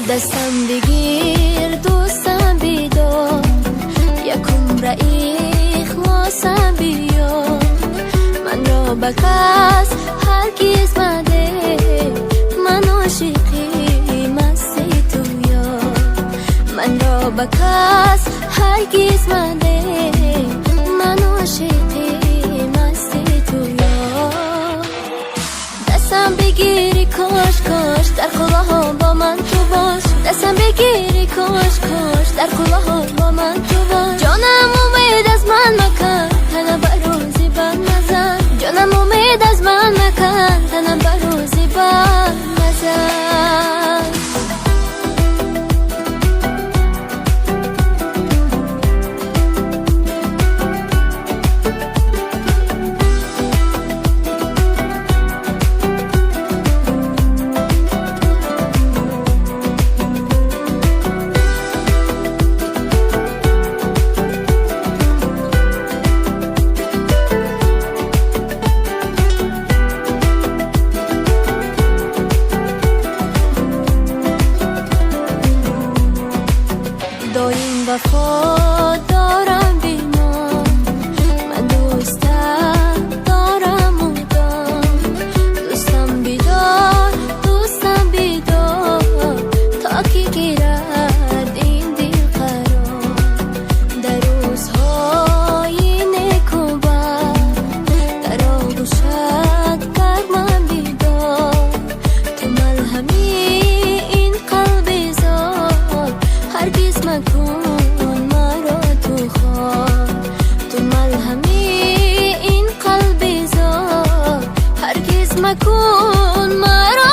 دستم بگیر دوستم بیدار یکم را اخلاصم بیار من را به کس هرگز مده من عاشقی مستی تو یار من را به کس هرگز مده من عاشقی مستی تو یار دستم بگیری کاش کاش در خلاها با من تو باش دستم بگیری کاش کاش در خلاها با من تو باش جانم امید از من مکن تنم بر روزی بر نزن جانم امید از من مکن تنم بر روزی بر نزن دایم وفا دارم بیمان من دوستم دارم مدام دوستم بیدار تا که گیرد این دل قرار در روزهای نکوبت در آغوشت گرمم بیدار تو ملهمی این قلب زار هرگز مکن مرا تو خواب تو ملهمی این قلب زار هرگز مکن مرا